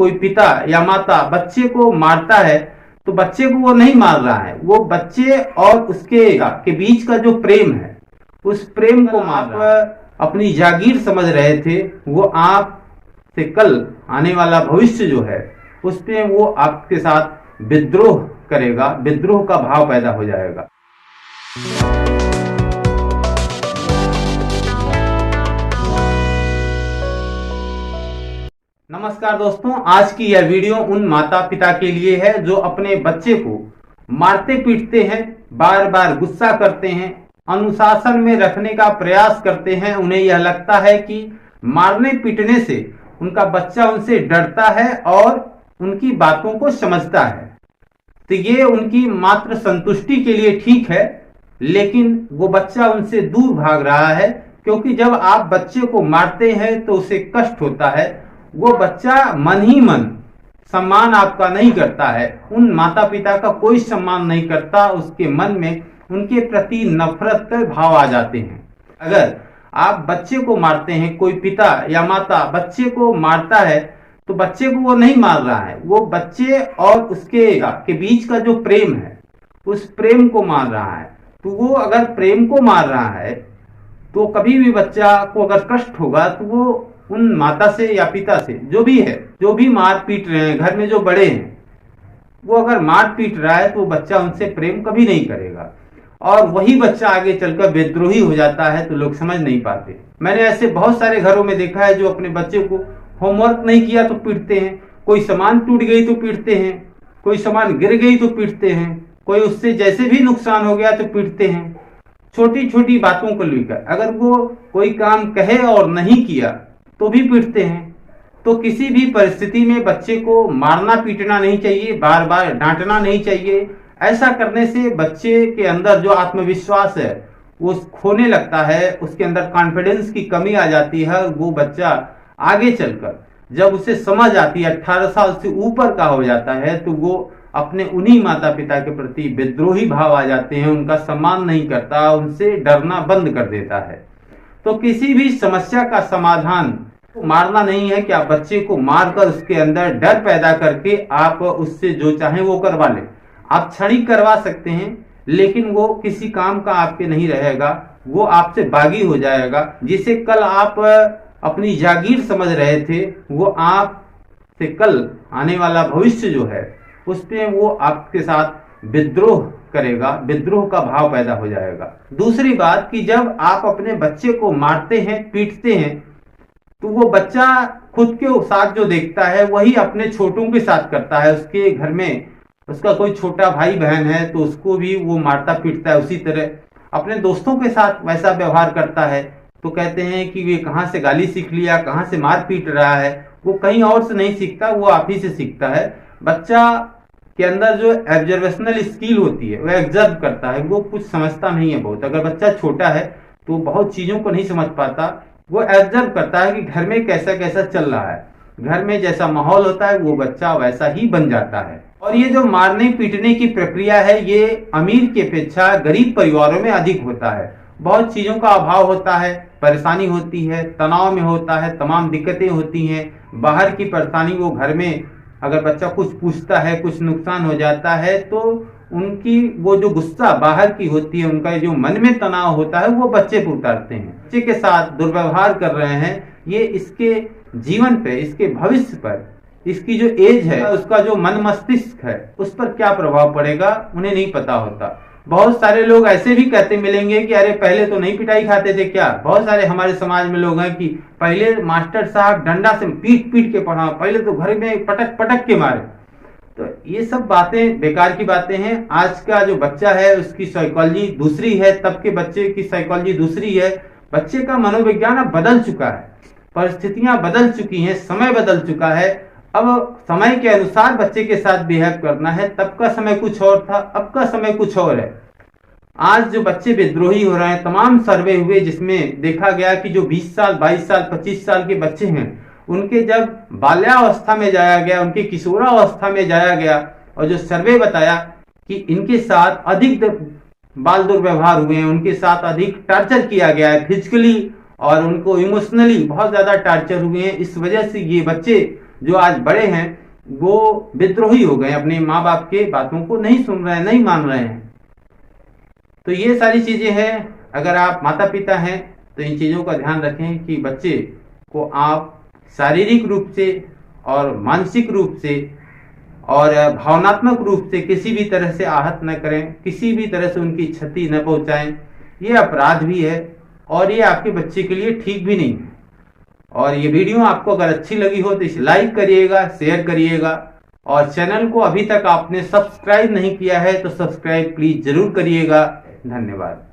कोई पिता या माता बच्चे को मारता है तो बच्चे को वो नहीं मार रहा है, वो बच्चे और उसके के बीच का जो प्रेम है उस प्रेम को आप अपनी जागीर समझ रहे थे, वो आप से कल आने वाला भविष्य जो है उस पे वो आपके साथ विद्रोह करेगा, विद्रोह का भाव पैदा हो जाएगा। नमस्कार दोस्तों, आज की यह वीडियो उन माता पिता के लिए है जो अपने बच्चे को मारते पीटते हैं, बार बार गुस्सा करते हैं, अनुशासन में रखने का प्रयास करते हैं। उन्हें यह लगता है कि मारने पीटने से उनका बच्चा उनसे डरता है और उनकी बातों को समझता है, तो ये उनकी मात्र संतुष्टि के लिए ठीक है, लेकिन वो बच्चा उनसे दूर भाग रहा है। क्योंकि जब आप बच्चे को मारते हैं तो उसे कष्ट होता है, वो बच्चा मन ही मन सम्मान आपका नहीं करता है, उन माता पिता का कोई सम्मान नहीं करता, उसके मन में उनके प्रति नफरत के भाव आ जाते हैं। अगर आप बच्चे को मारते हैं, कोई पिता या माता बच्चे को मारता है तो बच्चे को वो नहीं मार रहा है, वो बच्चे और उसके बीच का जो प्रेम है उस प्रेम को मार रहा है। तो वो अगर प्रेम को मार रहा है तो कभी भी बच्चा को अगर कष्ट होगा तो वो उन माता से या पिता से जो भी है, जो भी मार पीट रहे हैं, घर में जो बड़े हैं, वो अगर मार पीट रहा है तो बच्चा उनसे प्रेम कभी नहीं करेगा और वही बच्चा आगे चलकर विद्रोही हो जाता है, तो लोग समझ नहीं पाते। मैंने ऐसे बहुत सारे घरों में देखा है जो अपने बच्चे को होमवर्क नहीं किया तो पीटते हैं, कोई सामान टूट गई तो पीटते हैं, कोई सामान गिर गई तो पीटते हैं, कोई उससे जैसे भी नुकसान हो गया तो पीटते हैं। छोटी छोटी बातों को लेकर अगर वो कोई काम कहे और नहीं किया तो भी पीटते हैं। तो किसी भी परिस्थिति में बच्चे को मारना पीटना नहीं चाहिए, बार बार डांटना नहीं चाहिए। ऐसा करने से बच्चे के अंदर जो आत्मविश्वास है वो खोने लगता है, उसके अंदर कॉन्फिडेंस की कमी आ जाती है। वो बच्चा आगे चलकर जब उसे समझ आती है, 18 साल से ऊपर का हो जाता है, तो वो अपने उन्हीं माता पिता के प्रति विद्रोही भाव आ जाते हैं, उनका सम्मान नहीं करता, उनसे डरना बंद कर देता है। तो किसी भी समस्या का समाधान मारना नहीं है कि आप बच्चे को मारकर उसके अंदर डर पैदा करके आप उससे जो चाहे वो करवा लें। आप क्षणिक करवा सकते हैं, लेकिन वो किसी काम का आपके नहीं रहेगा, वो आपसे बागी हो जाएगा। जिसे कल आप अपनी जागीर समझ रहे थे, वो आप से कल आने वाला भविष्य जो है उस पे वो आपके साथ विद्रोह करेगा, विद्रोह का भाव पैदा हो जाएगा। दूसरी बात कि जब आप अपने बच्चे को मारते हैं, पीटते हैं, तो वो बच्चा खुद के साथ जो देखता है वही अपने छोटों के साथ करता है। उसके घर में उसका कोई छोटा भाई बहन है तो उसको भी वो मारता पीटता है, उसी तरह अपने दोस्तों के साथ वैसा व्यवहार करता है। तो कहते हैं कि वे कहाँ से गाली सीख लिया, कहाँ से मार पीट रहा है, वो कहीं और से नहीं सीखता, वो आप ही से सीखता है। बच्चा के अंदर जो ऑब्जर्वेशनल स्किल होती है वो ऑब्जर्व करता है, वो कुछ समझता नहीं है बहुत। अगर बच्चा छोटा है तो बहुत चीजों को नहीं समझ पाता, वो ऑब्जर्व करता है कि घर में कैसा कैसा चल रहा है, घर में जैसा माहौल होता है वो बच्चा वैसा ही बन जाता है। और ये जो मारने पीटने की प्रक्रिया है ये अमीर की अपेक्षा गरीब परिवारों में अधिक होता है। बहुत चीजों का अभाव होता है, परेशानी होती है, तनाव में होता है, तमाम दिक्कतें होती हैं। बाहर की परेशानी वो घर में अगर बच्चा कुछ पूछता है, कुछ नुकसान हो जाता है, तो उनकी वो जो गुस्सा बाहर की होती है, उनका जो मन में तनाव होता है वो बच्चे पर उतारते हैं। बच्चे के साथ दुर्व्यवहार कर रहे हैं, ये इसके जीवन पे, इसके भविष्य पर, इसकी जो एज है, उसका जो मन मस्तिष्क है उस पर क्या प्रभाव पड़ेगा उन्हें नहीं पता होता। बहुत सारे लोग ऐसे भी कहते मिलेंगे कि अरे पहले तो नहीं पिटाई खाते थे क्या। बहुत सारे हमारे समाज में लोग हैं कि पहले मास्टर साहब डंडा से पीट पीट के पढ़ा, पहले तो घर में पटक पटक के मारे। तो ये सब बातें बेकार की बातें हैं। आज का जो बच्चा है उसकी साइकोलॉजी दूसरी है, तब के बच्चे की साइकोलॉजी दूसरी है। बच्चे का मनोविज्ञान अब बदल चुका है, परिस्थितियां बदल चुकी हैं, समय बदल चुका है। अब समय के अनुसार बच्चे के साथ बिहेव करना है। तब का समय कुछ और था, अब का समय कुछ और है। आज जो बच्चे विद्रोही हो रहे हैं, तमाम सर्वे हुए जिसमें देखा गया कि जो 20 साल 22 साल 25 साल के बच्चे हैं, उनके जब बाल्यावस्था में जाया गया, उनके किशोरावस्था में जाया गया, और जो सर्वे बताया कि इनके साथ अधिक बाल दुर्व्यवहार हुए हैं, उनके साथ अधिक टॉर्चर किया गया है फिजिकली, और उनको इमोशनली बहुत ज्यादा टॉर्चर हुए हैं। इस वजह से ये बच्चे जो आज बड़े हैं वो विद्रोही हो गए, अपने माँ बाप के बातों को नहीं सुन रहे हैं, नहीं मान रहे हैं। तो ये सारी चीजें हैं। अगर आप माता पिता हैं तो इन चीजों का ध्यान रखें कि बच्चे को आप शारीरिक रूप से और मानसिक रूप से और भावनात्मक रूप से किसी भी तरह से आहत न करें, किसी भी तरह से उनकी क्षति न पहुंचाएं। ये अपराध भी है और ये आपके बच्चे के लिए ठीक भी नहीं। और ये वीडियो आपको अगर अच्छी लगी हो तो इसे लाइक करिएगा, शेयर करिएगा, और चैनल को अभी तक आपने सब्सक्राइब नहीं किया है तो सब्सक्राइब प्लीज जरूर करिएगा। धन्यवाद।